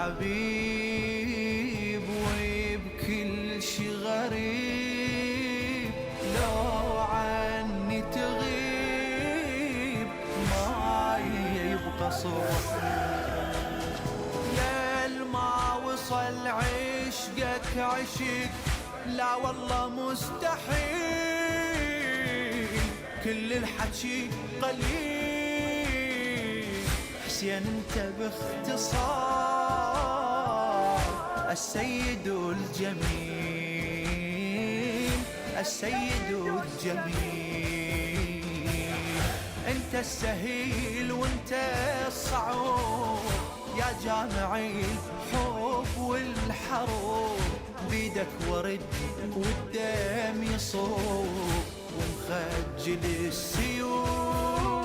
حبيب وبكل شي غريب، لو عني تغيب ما يبقى صوت. ليل ما وصل عشقك عشق، لا والله مستحيل، كل الحكي قليل. حسين انت باختصار السيد الجميل، السيد الجميل. انت السهيل وانت الصعوب، يا جامع الحب والحروب. بيدك ورد والدم يصوب، ومخجل السيوف.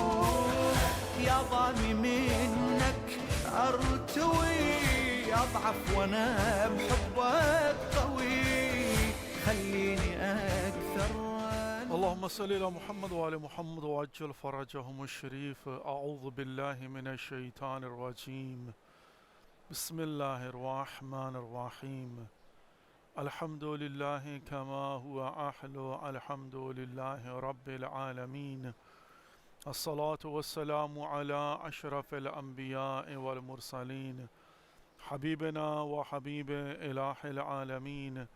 يا ضامي منك ارتوي، اضعف وانا بحبك قوي. خليني اكثر. اللهم صل على محمد وعلى محمد وعجل فرجهم الشريف. أعوذ بالله من الشيطان الرجيم. بسم الله الرحمن الرحيم. الحمد لله كما هو أحلى، الحمد لله رب العالمين. الصلاة والسلام على أشرف الأنبياء والمرسلين، حبيبنا وحبيب إله العالمين،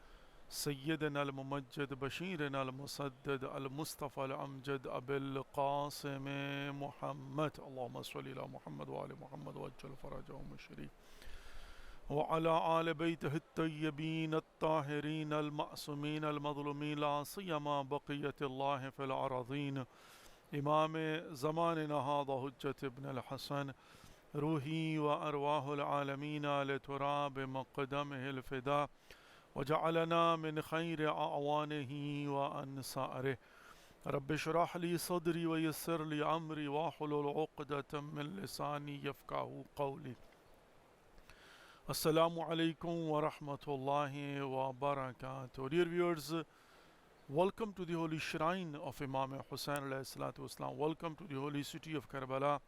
سيدنا الممجد بشيرنا المسدد المصطفى الأمجد أبي القاسم محمد. اللهم صل على محمد وعلى محمد وعجل فرجهم الشريف، وعلى آل بيته الطيبين الطاهرين المعصومين المظلومين، لا سيما بقية الله في الأراضين. إمام زماننا هذا حجة ابن الحسن، روحي وأرواح العالمين لتراب مقدمه الفداء، وجعلنا من خير أعوانه وأنصاره. رب اشرح لي صدري ويسر لي أمري واحلل عقدة من لساني يفقهوا قولي. Assalamu alaikum wa rahmatullahi wa barakatuh. Dear viewers, welcome to the holy shrine of Imam Hussain alayhi salatu wasalam. Welcome to the holy city of Karbala,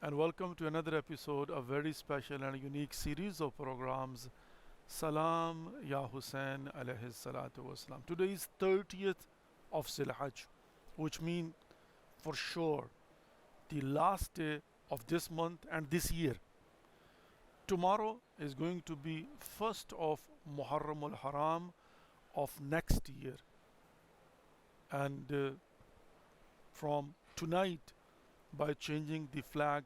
and welcome to another episode of very special and unique series of programs, Salam Ya Hussain alayhi salatu wasalam. Today is 30th of Zilhajj, which means for sure the last day of this month and this year. Tomorrow is going to be 1st of Muharram al-Haram of next year. And from tonight, by changing the flag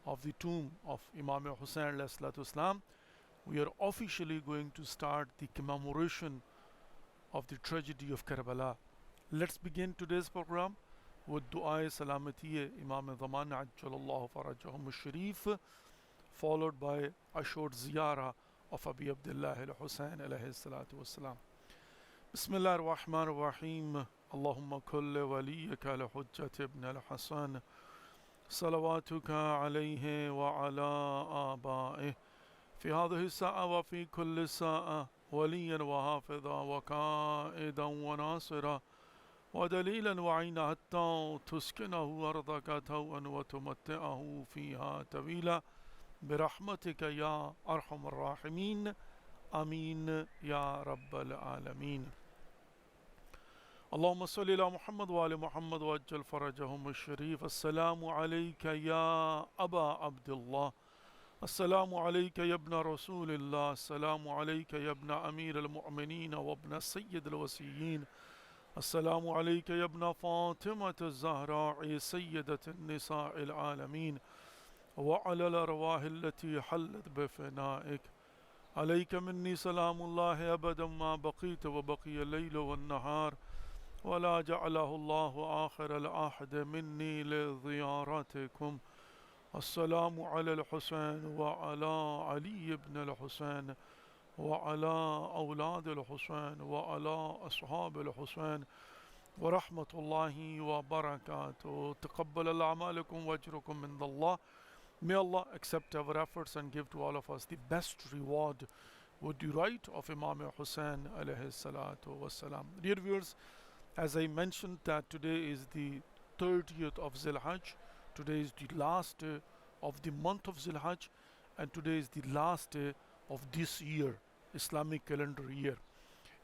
of the tomb of Imam Hussain alayhi salatu wasalam, we are officially going to start the commemoration of the tragedy of Karbala. Let's begin today's program with Du'a Salamatiye Imam Zaman Ajjalallahu Farajahum al-Sharif, followed by a short ziyarah of Abi Abdullah al-Hussain alayhi salatu wassalam. Bismillah ar-Rahman ar-Rahim. Allahumma kulli waliyaka al-Hujjat ibn al-Hasan, salawatuka alayhi wa ala aba'ih, fi hadhihi sa'a wa fi kulli sa'a, waliyan wa hafidha wa qa'idan wa nasira wa dalilan wa 'ayna hatta tuskinahu ardaka taw'an wa tumatti'ahu fiha tawila. برحمتك يا أرحم الراحمين آمين يا رب العالمين. اللهم صل على محمد وعلى محمد وعجل فرجهم الشريف. السلام عليك يا أبا عبد الله، السلام عليك يا ابن رسول الله، السلام عليك يا ابن أمير المؤمنين وابن سيد الوصيين، السلام عليك يا ابن فاطمة الزهراء سيدة النساء العالمين، وعلى الأرواح التي حلت بفنائك. عليك مني سلام الله أبدا ما بقيت وبقي الليل والنهار، ولا جعله الله آخر العهد مني لزيارتكم. السلام على الحسين وعلى علي بن الحسين وعلى أولاد الحسين وعلى أصحاب الحسين ورحمة الله وبركاته. تقبل الأعمالكم وأجركم من الله. May Allah accept our efforts and give to all of us the best reward with the right of Imam Hussain alayhi salatu wassalam. Dear viewers, as I mentioned that today is the 30th of Zilhajj, today is the last day of the month of Zilhajj, and today is the last day of this year, Islamic calendar year.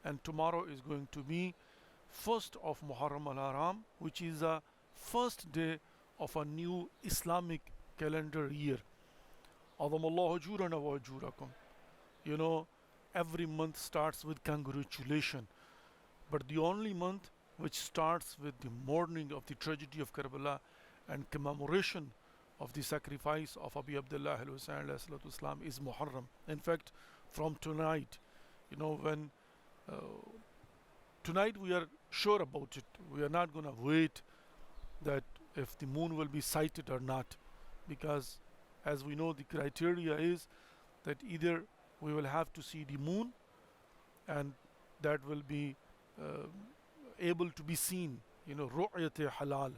And tomorrow is going to be 1st of Muharram al-Haram, which is the first day of a new Islamic calendar year. Adamallahu ajurana wa ajurakum. You know, every month starts with congratulation, but the only month which starts with the mourning of the tragedy of Karbala and commemoration of the sacrifice of Abi Abdullah al-Husayn is Muharram. In fact, from tonight, you know, when tonight we are sure about it. We are not going to wait that if the moon will be sighted or not, because as we know, the criteria is that either we will have to see the moon and that will be able to be seen, you know, ru'yat halal.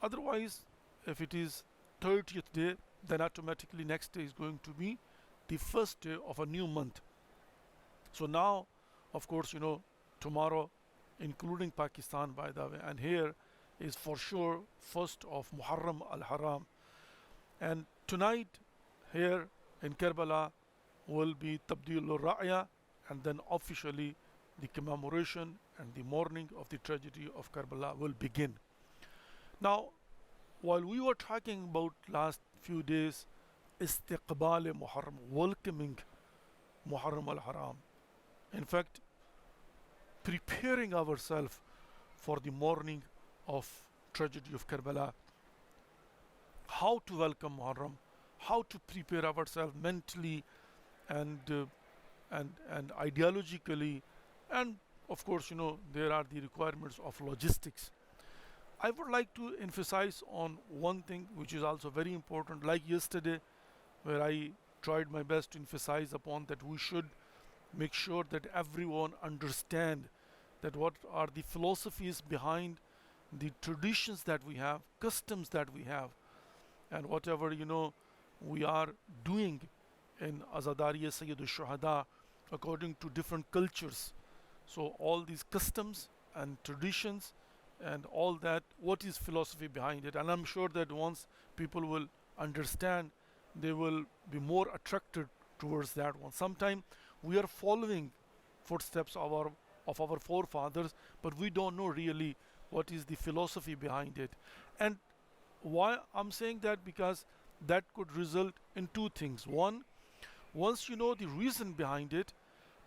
Otherwise, if it is 30th day, then automatically next day is going to be the first day of a new month. So now, of course, you know, tomorrow, including Pakistan, by the way, and here is for sure 1st of Muharram al-Haram. And tonight here in Karbala will be Tabdeel al-Ra'ya, and then officially the commemoration and the mourning of the tragedy of Karbala will begin. Now, while we were talking about last few days, Istiqbal Muharram, welcoming Muharram al-Haram, in fact, preparing ourselves for the mourning of tragedy of Karbala, how to welcome Muharram, how to prepare ourselves mentally and ideologically, and of course, you know, there are the requirements of logistics. I would like to emphasize on one thing which is also very important, like yesterday, where I tried my best to emphasize upon that we should make sure that everyone understand that what are the philosophies behind the traditions that we have, customs that we have, and whatever, you know, we are doing in Azadariya Sayyid al-Shuhada according to different cultures. So all these customs and traditions and all that, what is philosophy behind it? And I'm sure that once people will understand, they will be more attracted towards that one. Sometimes we are following footsteps of our forefathers, but we don't know really what is the philosophy behind it. And why I'm saying that, because that could result in two things. One, once you know the reason behind it,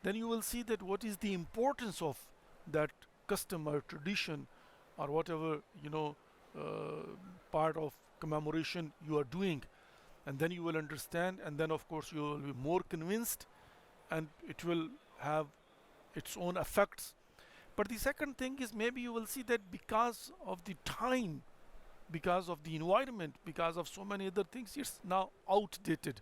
then you will see that what is the importance of that custom or tradition or whatever, you know, part of commemoration you are doing, and then you will understand, and then of course you will be more convinced, and it will have its own effects. But the second thing is, maybe you will see that because of the time, because of the environment, because of so many other things, it's now outdated,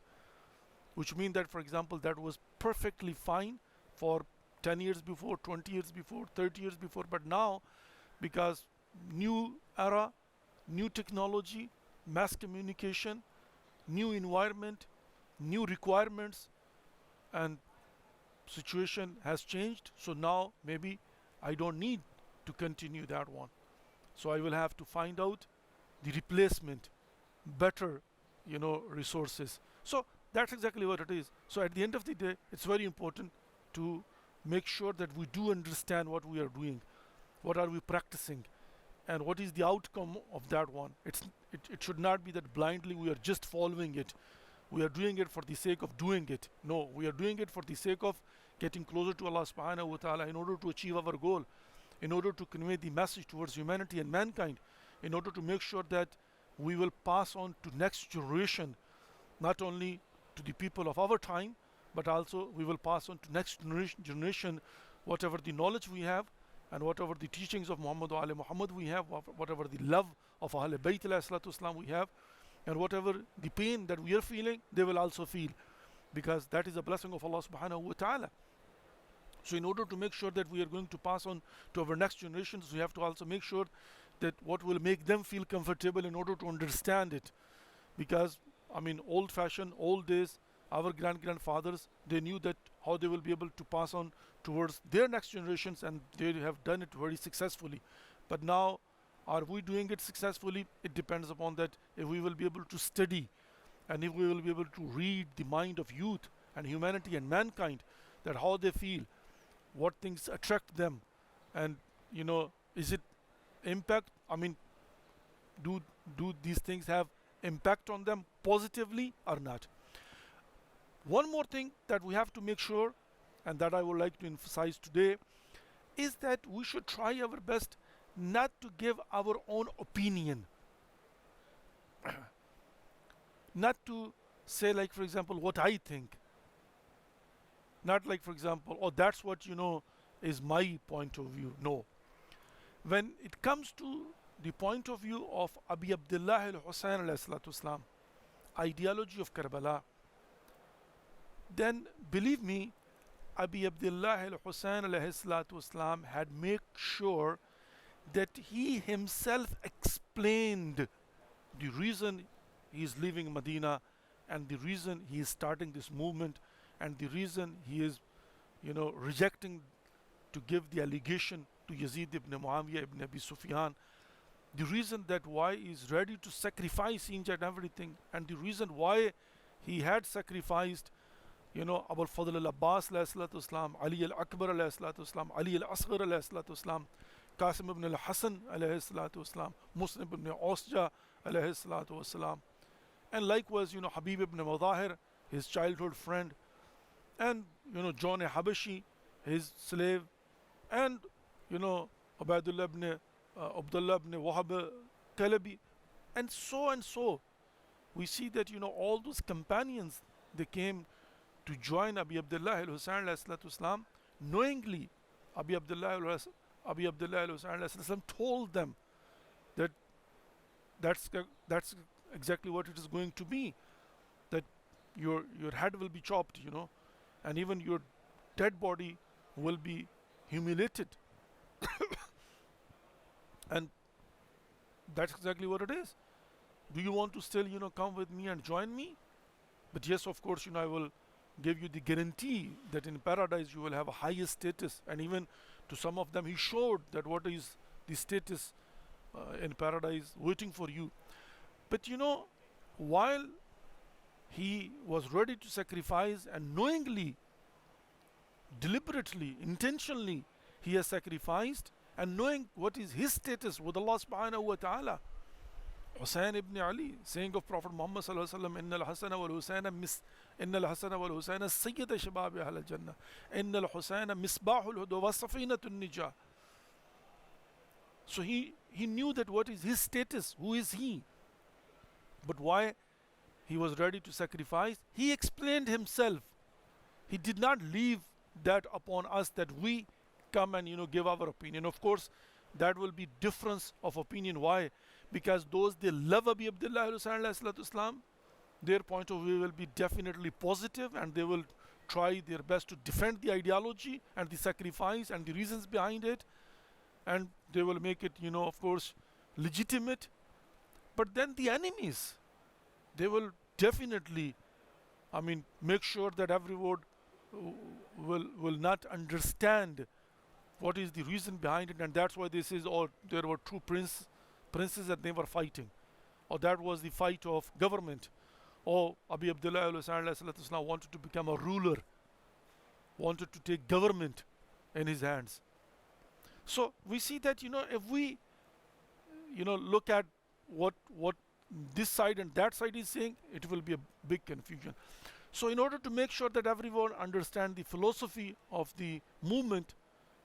which means that, for example, that was perfectly fine for 10 years before, 20 years before, 30 years before, but now, because new era, new technology, mass communication, new environment, new requirements, and situation has changed, so now maybe I don't need to continue that one. So I will have to find out the replacement, better, you know, resources. So that's exactly what it is. So at the end of the day, it's very important to make sure that we do understand what we are doing, what are we practicing, and what is the outcome of that one. It should not be that blindly we are just following it. We are doing it for the sake of doing it. No, we are doing it for the sake of getting closer to Allah subhanahu wa ta'ala, in order to achieve our goal, in order to convey the message towards humanity and mankind, in order to make sure that we will pass on to next generation, not only to the people of our time, but also we will pass on to next generation whatever the knowledge we have, and whatever the teachings of Muhammad wa ali Muhammad we have, whatever the love of Ahl Bayt alayhi salatu wasalam we have, and whatever the pain that we are feeling, they will also feel, because that is a blessing of Allah subhanahu wa ta'ala. So in order to make sure that we are going to pass on to our next generations, we have to also make sure that what will make them feel comfortable in order to understand it. Because, I mean, old fashioned, old days, our grandfathers, they knew that how they will be able to pass on towards their next generations, and they have done it very successfully. But now, are we doing it successfully? It depends upon that if we will be able to study and if we will be able to read the mind of youth and humanity and mankind, that how they feel, what things attract them, and is it impact, I mean, do these things have impact on them positively or not? One more thing that we have to make sure, and that I would like to emphasize today, is that we should try our best not to give our own opinion. Not to say, like, for example, what I think. Not like, for example, oh, that's what is my point of view. No. When it comes to the point of view of Abi Abdullah al-Husayn alayhi salatu wasalam, ideology of Karbala, then believe me, Abi Abdullah al-Husayn alayhi salatu wasalam had made sure that he himself explained the reason he is leaving Medina, and the reason he is starting this movement, and the reason he is rejecting to give the allegation to Yazid ibn Muawiyah ibn Abi Sufyan, the reason that why he is ready to sacrifice each and everything, and the reason why he had sacrificed Abu al-Fadl al-Abbas alayhi salatu wasalam, Ali al-Akbar alayhi salatu wasalam, Ali al-Asghar alayhi salatu wasalam, Qasim ibn al-Hasan alayhi salatu wasalam, Muslim ibn Osja alayhi salatu wasalam, and likewise Habib ibn Mudahir, his childhood friend, and John Habashi, his slave, and Ubaidullah ibn Abdullah ibn Wahab Kalabi, and so. We see that all those companions, they came to join Abi Abdullah al-Husayn alayhi salatu wasalam knowingly. Abi Abdullah al-Husayn alayhi salatu told them that that's exactly what it is going to be, that your head will be chopped, and even your dead body will be humiliated. And that's exactly what it is. Do you want to still come with me and join me? But yes, of course, I will give you the guarantee that in paradise you will have a higher status, and even to some of them he showed that what is the status in paradise waiting for you. But while he was ready to sacrifice, and knowingly, deliberately, intentionally he has sacrificed, and knowing what is his status with Allah subhanahu wa ta'ala, Husayn ibn Ali, saying of Prophet Muhammad sallallahu alaihi wasallam, Inna al-Hasana wal-Husayna sayyida shababi ahl al-Jannah, Inna al-Husayna misbahul huda wa safinatun nijah. So he knew that what is his status, who is he. But why he was ready to sacrifice, he explained himself. He did not leave that upon us that we come and give our opinion. Of course, that will be difference of opinion. Why? Because those they love Abi Abdullah al-Husayn alayhi salatu wasalam, their point of view will be definitely positive, and they will try their best to defend the ideology and the sacrifice and the reasons behind it, and they will make it of course legitimate. But then the enemies, they will definitely make sure that everyone will not understand what is the reason behind it, and that's why this is all. There were two princes that they were fighting, or that was the fight of government. Or Abi Abdullah al-Husayn wanted to become a ruler, wanted to take government in his hands. So we see that if we look at what this side and that side is saying, it will be a big confusion. So in order to make sure that everyone understand the philosophy of the movement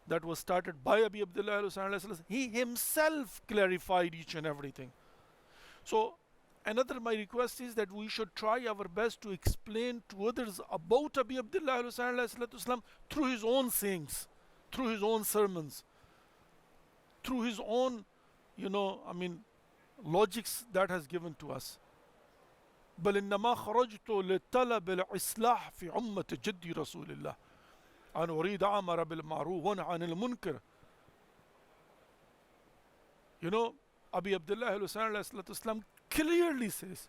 that was started by Abi Abdullah al-Husayn, he himself clarified each and everything. So another my request is that we should try our best to explain to others about Abi Abdullah al-Husayn through his own sayings, through his own sermons, through his own logics that has given to us. بل إنما خرجت لطلب الإصلاح في أمة جدي رسول الله أن أريد أمر بالمعروف وأنهى عن المنكر. Abi Abdullah al-Husayn clearly says,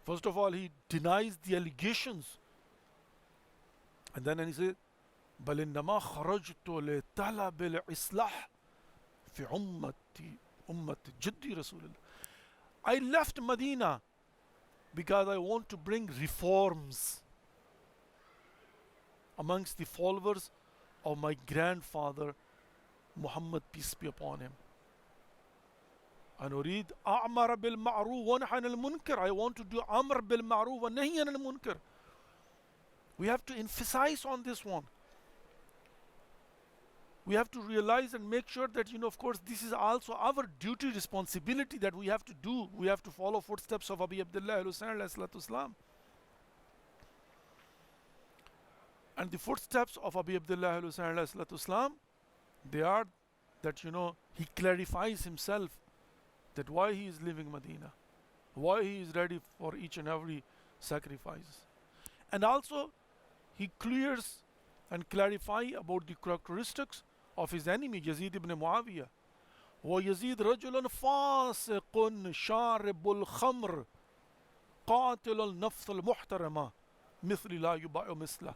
first of all, he denies the allegations, and then he says, بل إنما خرجت لطلب الإصلاح في أمة جدي رسول الله. I left Medina because I want to bring reforms amongst the followers of my grandfather Muhammad, peace be upon him. أن أريد أعمر بالمعروف وأنهى عن المنكر. I want to do أمر بالمعروف ونهي عن المنكر. We have to emphasize on this one. We have to realize and make sure that, of course, this is also our duty, responsibility that we have to do. We have to follow footsteps of Abi Abdullah al-Husayn alayhi salatu wasalam. And the footsteps of Abi Abdullah al-Husayn alayhi salatu wasalam, they are that, he clarifies himself that why he is leaving Medina, why he is ready for each and every sacrifice. And also, he clears and clarifies about the characteristics of his enemy, Yazid ibn Muawiyah. وَيَزِيد رَجُلٌ فَاسِقٌ شَارِبُ الْخَمْرِ قَاتِلُ النَّفْسِ الْمُحْتَرَمَةِ مِثْلِ لَا يُبَاعُ مِثْلَهُ.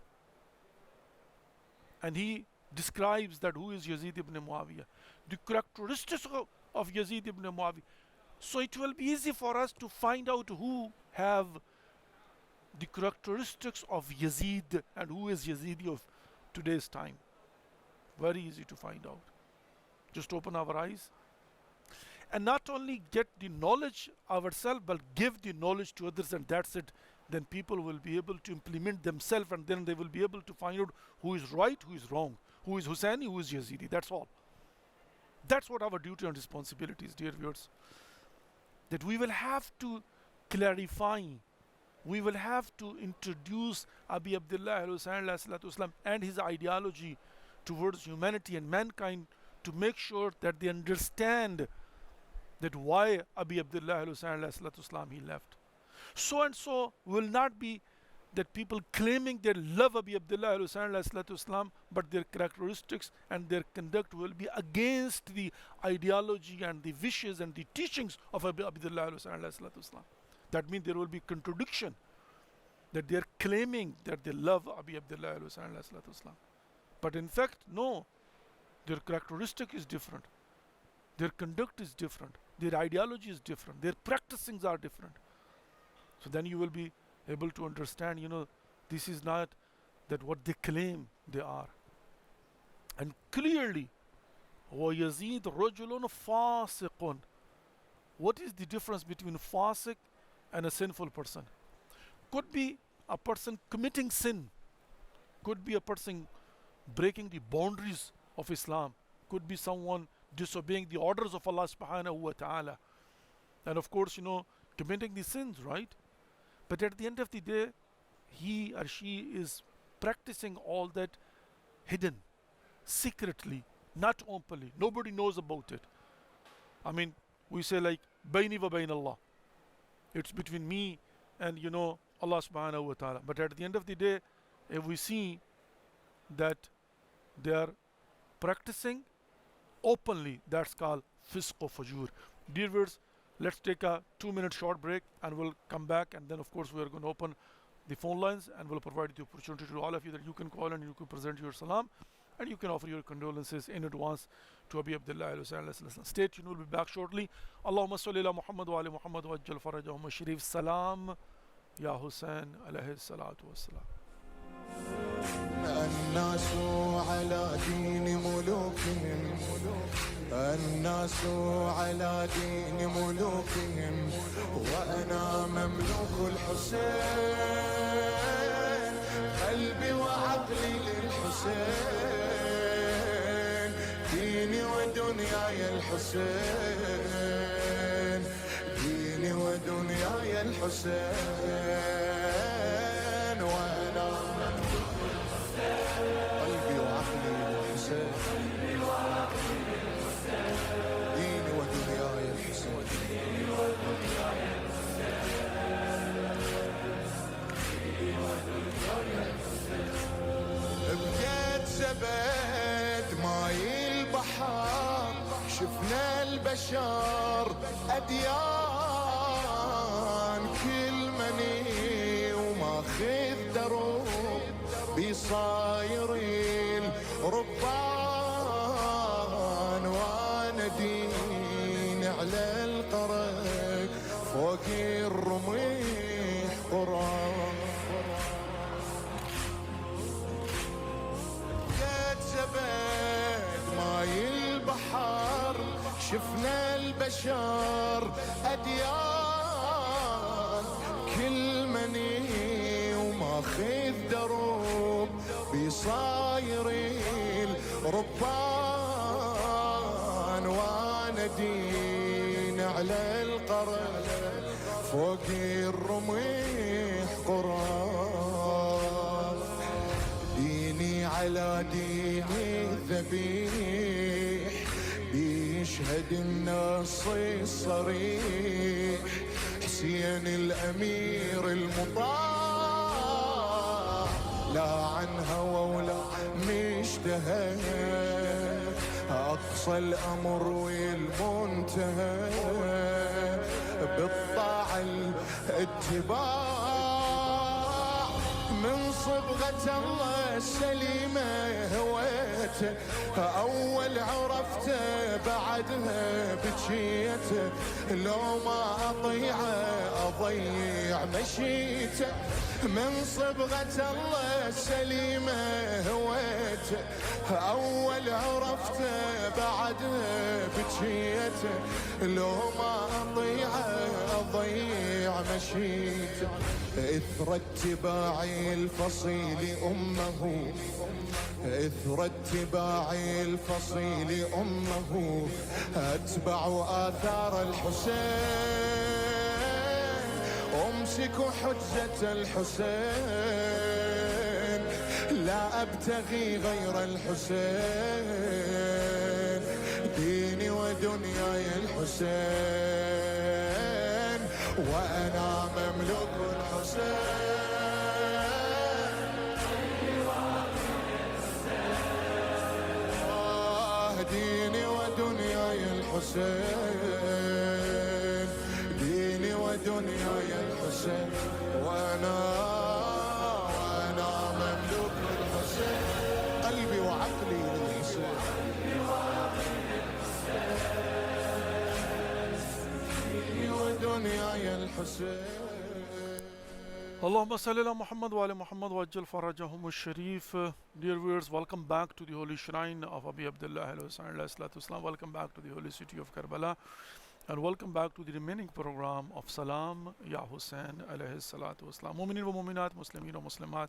And he describes that who is Yazid ibn Muawiyah, the characteristics of Yazid ibn Muawiyah. So it will be easy for us to find out who have the characteristics of Yazid and who is Yazidi of today's time. Very easy to find out. Just open our eyes and not only get the knowledge ourselves, but give the knowledge to others, and that's it. Then people will be able to implement themselves, and then they will be able to find out who is right, who is wrong, who is Husseini, who is Yazidi. That's all. That's what our duty and responsibility is, dear viewers. That we will have to clarify, we will have to introduce Abi Abdullah al-Husayn and his ideology towards humanity and mankind, to make sure that they understand that why Abi Abdullah al-Husayn he left. So and so will not be that people claiming they love Abi Abdullah al-Husayn, but their characteristics and their conduct will be against the ideology and the wishes and the teachings of Abi Abdullah al-Husayn. That means there will be contradiction, that they are claiming that they love Abi Abdullah al-Husayn. But in fact, no, their characteristic is different, their conduct is different, their ideology is different, their practicings are different. So then you will be able to understand, this is not that what they claim they are. And clearly, وَيَزِيدُ رَجُلٌ فَاسِقٌ. What is the difference between fasiq and a sinful person? Could be a person committing sin, could be a person breaking the boundaries of Islam, could be someone disobeying the orders of Allah subhanahu wa ta'ala, and of course, committing the sins, right? But at the end of the day, he or she is practicing all that hidden, secretly, not openly. Nobody knows about it. I mean, we say like, Baini wa bain Allah. It's between me and, Allah subhanahu wa ta'ala. But at the end of the day, if we see that they are practicing openly, that's called fisq wa fujur. Dear viewers, let's take a 2-minute short break and we'll come back, and then of course we are going to open the phone lines and we'll provide the opportunity to all of you that you can call and you can present your salam and you can offer your condolences in advance to Abi Abdullah al-Husayn. Stay tuned, we'll be back shortly. Allahumma salli ala Muhammad wa ali Muhammad wa ajjal farajahum sharif. Salam ya Hussein alayhi salatu wassalam. الناس على دين ملوكهم، الناس على دين ملوكهم، وأنا مملوك الحسين، قلبي وعقلي للحسين، ديني ودنياي الحسين، ديني ودنياي الحسين، وأنا قلبي وعقلي للحسين، ديني ودنياي الحسين. بقيت زبد ماي البحر، شفنا البشر أديان، كل مني وماخذ دروب بصايرين ربان، وانا دين على القرق فوق الرميل البشر أديان كل مني وماخذ دروب بصاير الربان، وانا دين على القرن فوق الرميح قران، ديني على ديني الذبيح بيشهد النص الصريح، حسين الأمير المطاع لا عن هوى ولا مشتهى، أقصى الأمر والمنتهى بالطاعة الاتباع، من صبغة الله السليمة هويته، أول عرفته بعدها بجيته، لو ما أطيعه أضيع مشيته، من صبغة الله السليمة هويته، أول عرفته بعدها بجيته، لو ما أطيعه أضيع مشيته، إثر اتباعي الفصيل أمه، إثر اتباعي الفصيل أمه، أتبع آثار الحسين، أمسك حجة الحسين، لا أبتغي غير الحسين، ديني ودنياي الحسين، وأنا مملوك الحسين. ديني ودنياي الحسين، ديني ودنياي الحسين، وأنا مملوك الحسين، قلبي وعقلي للحسين، ديني ودنياي الحسين. Allahumma salli ala Muhammad wa ala Muhammad wa ajjal farajahum al-sharif. Dear viewers, welcome back to the holy shrine of Abi Abdullah al-Husayn alayhi salatu wasalam. Welcome back to the holy city of Karbala, and welcome back to the remaining program of Salam Ya Hussein alayhi salatu wasalam. Mu'minin wa mu'minat, muslimin wa muslimat,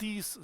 30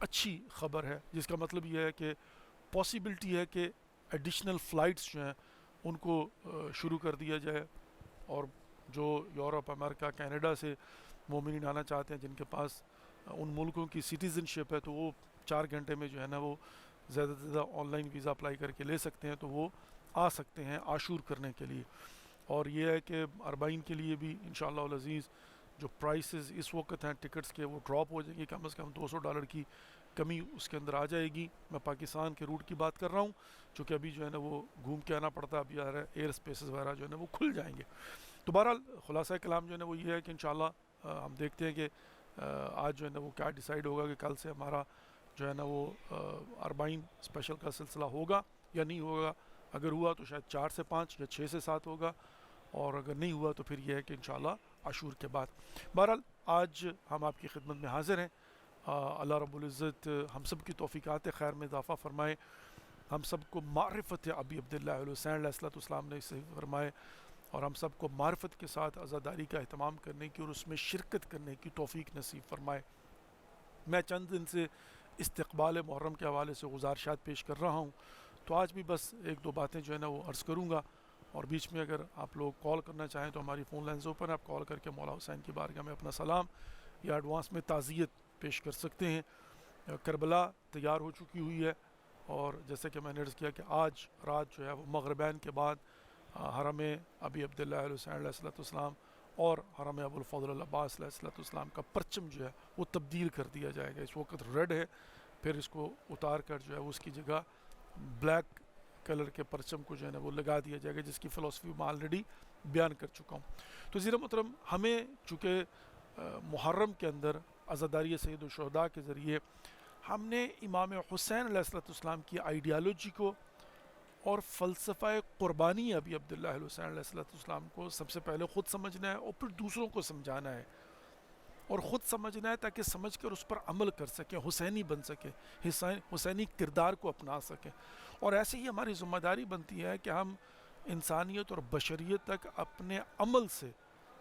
اچھی خبر ہے، جس کا مطلب یہ ہے کہ possibility ہے کہ ایڈیشنل فلائٹس جو ہیں ان کو شروع کر دیا جائے، اور جو یورپ، امریکہ، کینیڈا سے مومنین آنا چاہتے ہیں جن کے پاس ان ملکوں کی سٹیزن شپ ہے، تو وہ 4 گھنٹے میں جو ہے نا وہ زیادہ سے زیادہ آن لائن ویزا اپلائی کر کے لے سکتے ہیں، تو وہ آ سکتے ہیں عاشور کرنے کے لیے. اور یہ ہے کہ اربعین کے لیے بھی انشاءاللہ العزیز جو پرائسز اس وقت ہیں ٹکٹس کے وہ ڈراپ ہو جائیں گے، کم از کم $200 کی کمی اس کے اندر آ جائے گی. میں پاکستان کے روٹ کی بات کر رہا ہوں، چونکہ ابھی جو ہے نا وہ گھوم کے آنا پڑتا ہے، ابھی ایئر اسپیسز وغیرہ جو ہے نا وہ کھل جائیں گے. تو بہرحال خلاصہ کلام جو ہے نا وہ یہ ہے کہ انشاءاللہ ہم دیکھتے ہیں کہ آج جو ہے نا وہ کیا ڈیسائیڈ ہوگا کہ کل سے ہمارا جو ہے نا وہ اربعین اسپیشل کا سلسلہ ہوگا یا نہیں ہوگا. اگر ہوا تو شاید 4 سے 5 یا 6 سے 7 ہوگا، اور اگر نہیں ہوا تو پھر یہ ہے کہ انشاءاللہ عاشور کے بعد. بہرحال آج ہم آپ کی خدمت میں حاضر ہیں. اللہ رب العزت ہم سب کی توفیقات خیر میں اضافہ فرمائے، ہم سب کو معرفت ابی عبداللہ الحسین علیہ الصلوۃ والسلام نے اسے فرمائے، اور ہم سب کو معرفت کے ساتھ عزاداری کا اہتمام کرنے کی اور اس میں شرکت کرنے کی توفیق نصیب فرمائے. میں چند دن سے استقبال محرم کے حوالے سے گزارشات پیش کر رہا ہوں، تو آج بھی بس 1-2 باتیں جو ہے نا وہ عرض کروں گا، اور بیچ میں اگر آپ لوگ کال کرنا چاہیں تو ہماری فون لائنز اوپن ہے، آپ کال کر کے مولا حسین کی بارگاہ میں اپنا سلام یا ایڈوانس میں تعزیت پیش کر سکتے ہیں. کربلا تیار ہو چکی ہوئی ہے، اور جیسے کہ میں نے عرض کیا کہ آج رات جو ہے وہ مغربین کے بعد حرم ابی عبداللہ الحسین علیہ الصلوۃ والسلام اور حرم ابو الفضل العباس علیہ الصلوۃ والسلام کا پرچم جو ہے وہ تبدیل کر دیا جائے گا. اس وقت ریڈ ہے، پھر اس کو اتار کر جو ہے اس کی جگہ بلیک کلر کے پرچم کو جو ہے نا وہ لگا دیا جائے گا، جس کی فلسفی میں آلریڈی بیان کر چکا ہوں. تو زیر محترم ہمیں چونکہ محرم کے اندر عزاداری سید الشہداء کے ذریعے ہم نے امام حسین علیہ الصلوۃ والسلام کی آئیڈیالوجی کو اور فلسفہ قربانی ابی عبداللہ الحسین علیہ الصلوۃ والسلام کو سب سے پہلے خود سمجھنا ہے، اور پھر دوسروں کو سمجھانا ہے، اور خود سمجھنا ہے تاکہ سمجھ کر اس پر عمل کر سکیں، حسینی بن سکیں، حسینی کردار کو اپنا سکیں. اور ایسے ہی ہماری ذمہ داری بنتی ہے کہ ہم انسانیت اور بشریت تک اپنے عمل سے،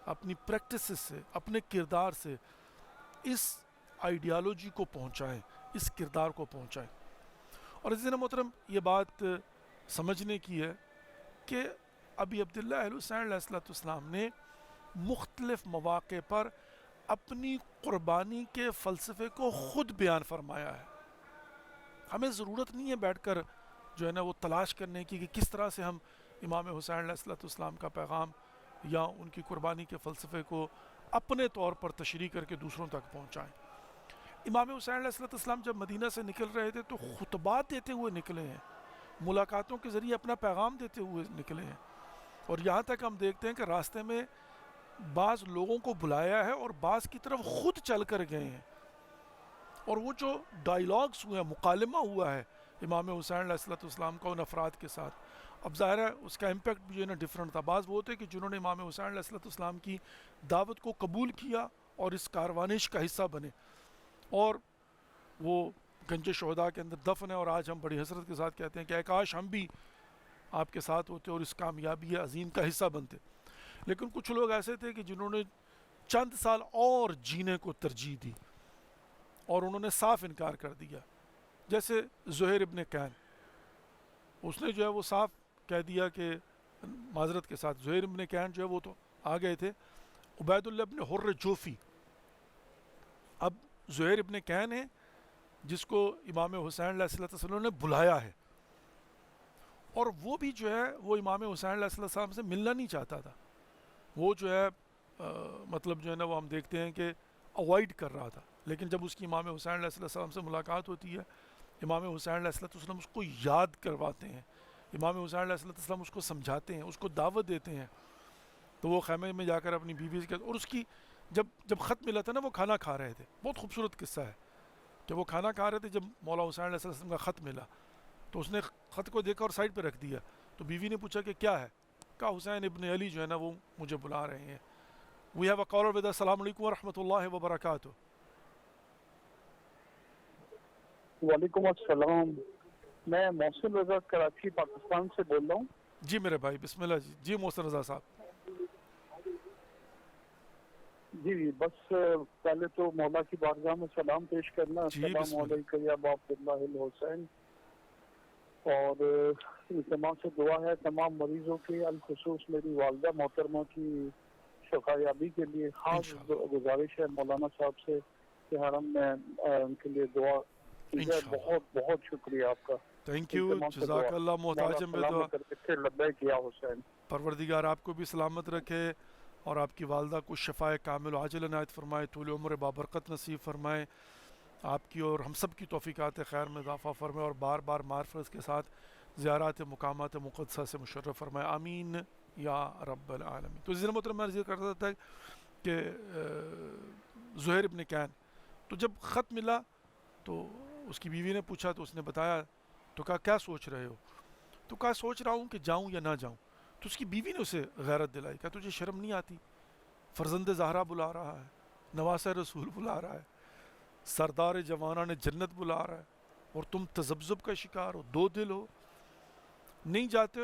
اپنی پریکٹسز سے، اپنے کردار سے اس آئیڈیالوجی کو پہنچائیں، اس کردار کو پہنچائیں. اور عزیزان محترم یہ بات سمجھنے کی ہے کہ ابی عبداللہ الحسین علیہ الصلوۃ والسلام نے مختلف مواقع پر اپنی قربانی کے فلسفے کو خود بیان فرمایا ہے. ہمیں ضرورت نہیں ہے بیٹھ کر جو ہے نا وہ تلاش کرنے کی کہ کس طرح سے ہم امام حسین علیہ الصلوۃ والسلام کا پیغام یا ان کی قربانی کے فلسفے کو اپنے طور پر تشریح کر کے دوسروں تک پہنچائیں. امام حسین علیہ الصلوۃ والسلام جب مدینہ سے نکل رہے تھے تو خطبات دیتے ہوئے نکلے ہیں، ملاقاتوں کے ذریعے اپنا پیغام دیتے ہوئے نکلے ہیں، اور یہاں تک ہم دیکھتے ہیں کہ راستے میں بعض لوگوں کو بلایا ہے اور بعض کی طرف خود چل کر گئے ہیں. اور وہ جو ڈائیلاگس ہوئے ہیں، مکالمہ ہوا ہے امام حسین علیہ الصلوۃ والسلام کا ان افراد کے ساتھ، اب ظاہر ہے اس کا امپیکٹ بھی جو ہے نا ڈفرینٹ تھا. بعض وہ ہوتے کہ جنہوں نے امام حسین علیہ الصلوۃ والسلام کی دعوت کو قبول کیا اور اس کاروانش کا حصہ بنے، اور وہ گنج شہداء کے اندر دفن ہے، اور آج ہم بڑی حسرت کے ساتھ کہتے ہیں کہ اے کاش ہم بھی آپ کے ساتھ ہوتے اور اس کامیابی عظیم کا حصہ بنتے. لیکن کچھ لوگ ایسے تھے کہ جنہوں نے چند سال اور جینے کو ترجیح دی اور انہوں نے صاف انکار کر دیا، جیسے زہیر ابن کین. اس نے جو ہے وہ صاف کہہ دیا کہ معذرت کے ساتھ زہیر ابن کین جو ہے وہ تو آ گئے تھے، عبید اللہ ابن حر جوفی. اب زہیر ابن کین ہے جس کو امام حسین علیہ الصلوۃ والسلام نے بلایا ہے، اور وہ بھی جو ہے وہ امام حسین علیہ الصلوۃ والسلام سے ملنا نہیں چاہتا تھا. وہ جو ہے مطلب جو ہے نا وہ ہم دیکھتے ہیں کہ اوائڈ کر رہا تھا. لیکن جب اس کی امام حسین علیہ الصلوۃ والسلام سے ملاقات ہوتی ہے، امام حسین علیہ الصلوۃ والسلام اس کو یاد کرواتے ہیں، امام حسین علیہ الصلوۃ والسلام اس کو سمجھاتے ہیں، اس کو دعوت دیتے ہیں. تو وہ خیمے میں جا کر اپنی بیوی سے اور اس کی جب خط ملا تھا نا وہ کھانا کھا رہے تھے. بہت خوبصورت قصہ ہے کہ وہ کھانا کھا رہے تھے جب مولا حسین علیہ الصلوۃ والسلام کا خط ملا، تو اس نے خط کو دیکھا اور سائڈ پہ رکھ دیا. تو بیوی نے پوچھا کہ کیا ہے؟ کہا حسین ابن علی جو ہے نا وہ مجھے بلا رہے ہیں. We have a caller with السلام علیکم ورحمۃ اللہ وبرکاتہ. وعلیکم السلام، میں محسن رضا کراچی پاکستان سے بول رہا ہوں. جی میرے بھائی بسم اللہ. جی محسن رضا صاحب. جی بس پہلے تو مولا کی بارگاہ میں سلام پیش کرنا. جی، السلام بسم اللہ. علیکم یا ابا عبداللہ الحسین. اور تمام سے دعا ہے تمام مریضوں کی، الخصوص میری والدہ محترمہ کی شفا یابی کے لیے. خاص انشاءاللہ. گزارش ہے مولانا صاحب سے کہ حرم میں ان کے لیے دعا کی جائے. انشاءاللہ. بہت بہت شکریہ آپ کا. تھینک یو، تمام سے جزاک دعا. اللہ محتاجم مولا بدعا. سلامت رکھے. پھر لبیک یا حسین. پروردگار آپ کو بھی سلامت رکھے اور آپ کی والدہ کو شفاء کامل و عاجل عنایت فرمائے، طول عمر بابرکت نصیب فرمائے، آپ کی اور ہم سب کی توفیقات خیر میں اضافہ فرمائے اور بار بار معرفت کے ساتھ زیارات مقامات مقدسہ سے مشرف فرمائے. آمین یا رب العالمین. تو عزیز محترم میں ذکر کرتا تھا کہ زہیر ابن کین، تو جب خط ملا تو اس کی بیوی نے پوچھا تو اس نے بتایا، تو کہا کیا سوچ رہے ہو؟ تو کہا سوچ رہا ہوں کہ جاؤں یا نہ جاؤں. تو اس کی بیوی نے اسے غیرت دلائی، کہا تجھے شرم نہیں آتی؟ فرزند زہرا بلا رہا ہے، نواس رسول بلا رہا ہے، سردار جوانان جنت بلا رہا ہے، اور تم تذبذب کا شکار ہو، دو دل ہو. نہیں جاتے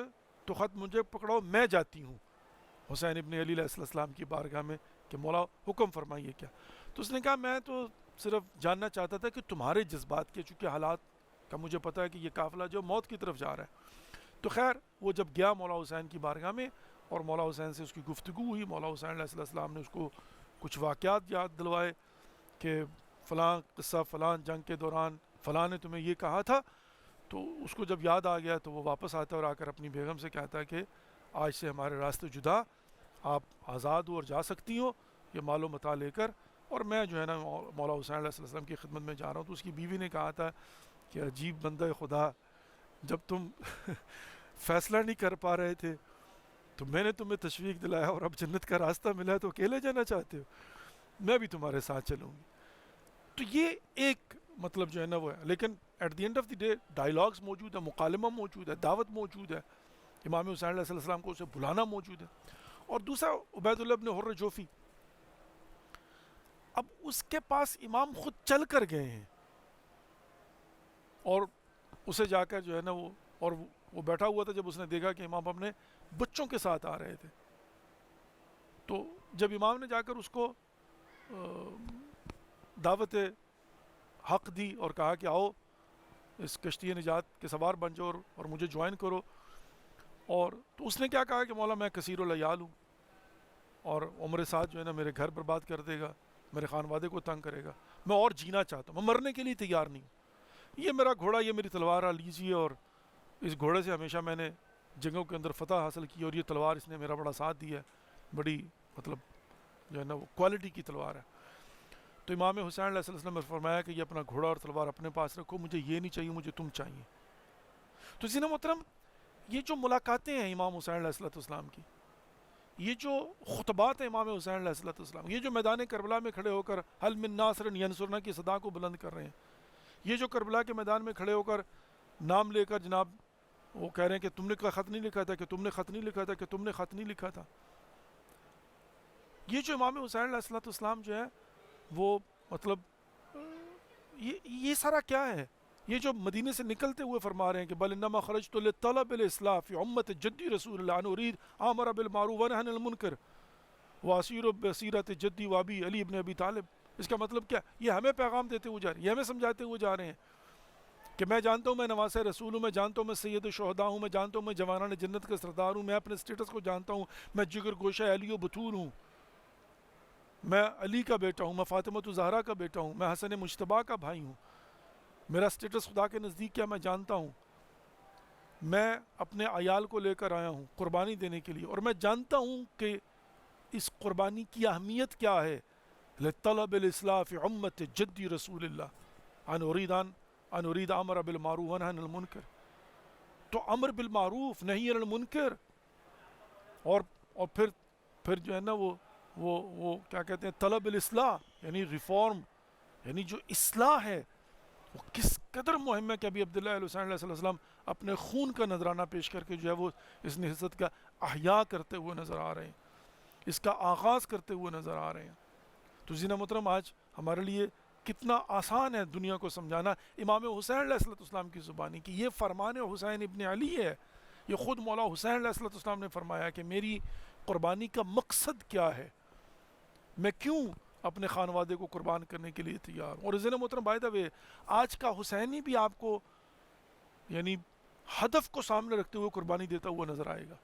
تو خط مجھے پکڑاؤ، میں جاتی ہوں حسین ابن علی علیہ السلام کی بارگاہ میں کہ مولا حکم فرمائیے کیا. تو اس نے کہا میں تو صرف جاننا چاہتا تھا کہ تمہارے جذبات کے، چونکہ حالات کا مجھے پتہ ہے کہ یہ قافلہ جو موت کی طرف جا رہا ہے. تو خیر وہ جب گیا مولا حسین کی بارگاہ میں اور مولا حسین سے اس کی گفتگو ہوئی، مولا حسین علیہ السلام نے اس کو کچھ واقعات یاد دلوائے کہ فلاں قصہ فلاں جنگ کے دوران فلاں نے تمہیں یہ کہا تھا. تو اس کو جب یاد آ گیا تو وہ واپس آتا ہے اور آ کر اپنی بیگم سے کہتا ہے کہ آج سے ہمارے راستے جدا، آپ آزاد ہو اور جا سکتی ہو یہ مال و متاع لے کر، اور میں جو ہے نا مولا حسین علیہ السلام کی خدمت میں جا رہا ہوں. تو اس کی بیوی نے کہا تھا کہ عجیب بندہ خدا، جب تم فیصلہ نہیں کر پا رہے تھے تو میں نے تمہیں تشویق دلایا، اور اب جنت کا راستہ ملا ہے تو اکیلے جانا چاہتے ہو، میں بھی تمہارے ساتھ چلوں گی. تو یہ ایک مطلب جو ہے نا وہ ہے، لیکن at the end of the day dialogues موجود ہے، مکالمہ موجود ہے، دعوت موجود ہے، امام حسین علیہ السلام کو اسے بلانا موجود ہے. اور دوسرا عبید اللہ بن حر جوفی، اب اس کے پاس امام خود چل کر گئے ہیں اور اسے جا کر جو ہے نا وہ بیٹھا ہوا تھا. جب اس نے دیکھا کہ امام اپنے بچوں کے ساتھ آ رہے تھے، تو جب امام نے جا کر اس کو دعوت حق دی اور کہا کہ آؤ اس کشتی نجات کے سوار بن جاؤ اور مجھے جوائن کرو، اور تو اس نے کیا کہا کہ مولا میں کثیر العیال ہوں اور عمر ساتھ جو ہے نا میرے گھر برباد کر دے گا، میرے خانوادے کو تنگ کرے گا، میں اور جینا چاہتا ہوں، میں مرنے کے لیے تیار نہیں ہوں. یہ میرا گھوڑا، یہ میری تلوار لیجیے، اور اس گھوڑے سے ہمیشہ میں نے جنگوں کے اندر فتح حاصل کی، اور یہ تلوار اس نے میرا بڑا ساتھ دیا ہے، بڑی مطلب جو ہے نا وہ کوالٹی کی تلوار ہے. تو امام حسین علیہ السلام نے فرمایا کہ یہ اپنا گھوڑا اور تلوار اپنے پاس رکھو، مجھے یہ نہیں چاہیے، مجھے تم چاہیے. تو اسی محترم یہ جو ملاقاتیں ہیں امام حسین علیہ السلام کی، یہ جو خطبات ہیں امام حسین علیہ السلام، یہ جو میدان کربلا میں کھڑے ہو کر حل من ناصر ینصرنا کی صدا کو بلند کر رہے ہیں، یہ جو کربلا کے میدان میں کھڑے ہو کر نام لے کر جناب وہ کہہ رہے ہیں کہ تم نے خط نہیں لکھا تھا، کہ تم نے خط نہیں لکھا تھا، کہ تم نے خط نہیں لکھا تھا. یہ جو امام حسین علیہ السلام جو ہے وہ مطلب یہ سارا کیا ہے؟ یہ جو مدینے سے نکلتے ہوئے فرما رہے ہیں کہ بل انما خرجت لطلب الاصلاح فی امت جدی رسول اللہ ان اريد امر بالمعروف ونهى عن المنکر واسیر بصیرت جدی وابی علی ابن ابی طالب. اس کا مطلب کیا؟ یہ ہمیں پیغام دیتے ہوئے جا رہے ہیں، یہ ہمیں سمجھاتے ہوئے جا رہے ہیں کہ میں جانتا ہوں میں نواس رسول ہوں، میں جانتا ہوں میں سید شہداء ہوں، میں جانتا ہوں میں جوانان جنت کا سردار ہوں، میں اپنے سٹیٹس کو جانتا ہوں، میں جگر گوشہ علی و بطول ہوں، میں علی کا بیٹا ہوں، میں فاطمہ زہرا کا بیٹا ہوں، میں حسن مجتبیٰ کا بھائی ہوں، میرا سٹیٹس خدا کے نزدیک کیا میں جانتا ہوں، میں اپنے عیال کو لے کر آیا ہوں قربانی دینے کے لیے، اور میں جانتا ہوں کہ اس قربانی کی اہمیت کیا ہے. لطلب الاصلاح فی امت جدی رسول اللہ ان اريد امر بالمعروف ونهى عن المنکر. تو امر بالمعروف نہی عن المنکر، اور پھر جو ہے نا وہ کیا کہتے ہیں طلب الاصلاح، یعنی ریفارم، یعنی جو اصلاح ہے وہ کس قدر مہم ہے کہ ابھی عبداللہ حسین علیہ السلام اپنے خون کا نذرانہ پیش کر کے جو ہے وہ اس نہضت کا احیاء کرتے ہوئے نظر آ رہے ہیں، اس کا آغاز کرتے ہوئے نظر آ رہے ہیں. تو زینا محترم آج ہمارے لیے کتنا آسان ہے دنیا کو سمجھانا امام حسین علیہ السلام کی زبانی کہ یہ فرمان حسین ابن علی ہے. یہ خود مولا حسین علیہ السلام نے فرمایا کہ میری قربانی کا مقصد کیا ہے، میں کیوں اپنے خانوادے کو قربان کرنے کے لیے تیار ہوں. اور عزیزان محترم بائی دا وے آج کا حسینی بھی آپ کو یعنی ہدف کو سامنے رکھتے ہوئے قربانی دیتا ہوا نظر آئے گا.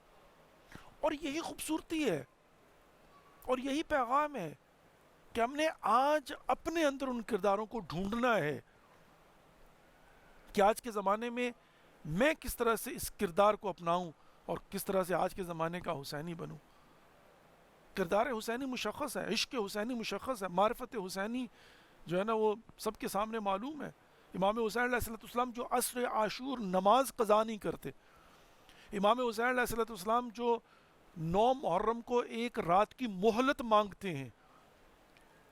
اور یہی خوبصورتی ہے اور یہی پیغام ہے کہ ہم نے آج اپنے اندر ان کرداروں کو ڈھونڈنا ہے کہ آج کے زمانے میں کس طرح سے اس کردار کو اپناؤں اور کس طرح سے آج کے زمانے کا حسینی بنوں. کردار حسینی مشخص ہے, عشق حسینی مشخص ہے, معرفت حسینی جو ہے نا وہ سب کے سامنے معلوم ہے. امام حسین علیہ السلام جو عصر عاشور نماز قضا نہیں کرتے, امام حسین علیہ السلام جو 9 محرم کو ایک رات کی مہلت مانگتے ہیں